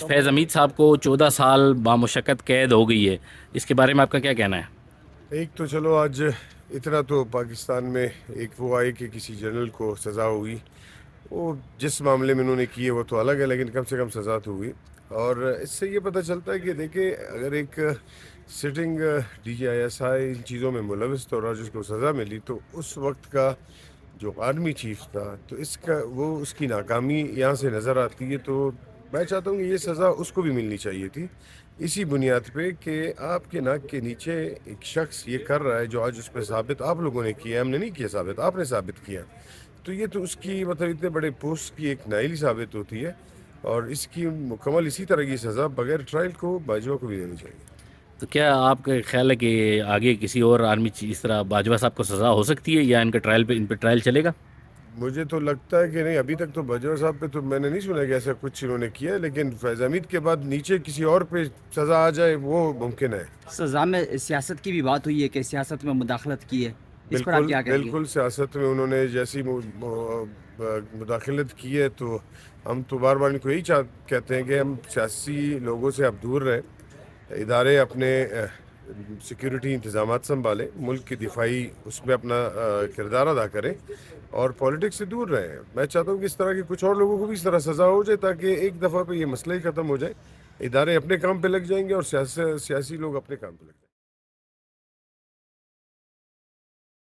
فیض حمید صاحب کو 14 سال بامشقت قید ہو گئی ہے، اس کے بارے میں آپ کا کیا کہنا ہے؟ ایک تو چلو آج اتنا تو پاکستان میں ایک وہ آئے کہ کسی جنرل کو سزا ہوئی، وہ جس معاملے میں انہوں نے کی ہے وہ تو الگ ہے، لیکن کم سے کم سزا تو ہوئی۔ اور اس سے یہ پتہ چلتا ہے کہ دیکھیں اگر ایک sitting D G I S I ان چیزوں میں ملوث تھا اور جس کو سزا ملی تو اس وقت کا جو آرمی چیف تھا تو اس کی ناکامی یہاں سے نظر آتی ہے۔ تو میں چاہتا ہوں کہ یہ سزا اس کو بھی ملنی چاہیے تھی، اسی بنیاد پہ کہ آپ کے ناک کے نیچے ایک شخص یہ کر رہا ہے جو آج اس پہ ثابت آپ لوگوں نے کیا ہے، ہم نے نہیں کیا ثابت، آپ نے ثابت کیا، تو یہ تو اس کی مطلب اتنے بڑے پوسٹ کی ایک نائلی ثابت ہوتی ہے، اور اس کی مکمل اسی طرح کی سزا بغیر ٹرائل کو باجوہ کو بھی دینی چاہیے۔ تو کیا آپ کا خیال ہے کہ آگے کسی اور آرمی چیف اس طرح باجوہ صاحب کو سزا ہو سکتی ہے، یا ان پہ ٹرائل چلے گا؟ مجھے تو لگتا ہے کہ نہیں، ابھی تک تو باجوہ صاحب پہ تو میں نے نہیں سنا کہ ایسا کچھ انہوں نے کیا ہے، لیکن فیض حمید کے بعد نیچے کسی اور پہ سزا آ جائے وہ ممکن ہے۔ سزا میں سیاست کی بھی بات ہوئی ہے کہ سیاست میں مداخلت کی ہے، اس پر آپ بالکل کیا کہیں گے؟ بالکل، سیاست میں انہوں نے جیسی مداخلت کی ہے تو ہم تو بار بار ان کو یہی کہتے ہیں کہ ہم سیاسی لوگوں سے اب دور رہیں، ادارے اپنے سیکیورٹی انتظامات سنبھالیں، ملک کی دفاعی اس میں اپنا کردار ادا کریں اور پولیٹکس سے دور رہیں۔ میں چاہتا ہوں کہ اس طرح کے کچھ اور لوگوں کو بھی اس طرح سزا ہو جائے تاکہ ایک دفعہ پہ یہ مسئلہ ہی ختم ہو جائے، ادارے اپنے کام پہ لگ جائیں گے اور سیاسی لوگ اپنے کام پہ لگ جائیں گے۔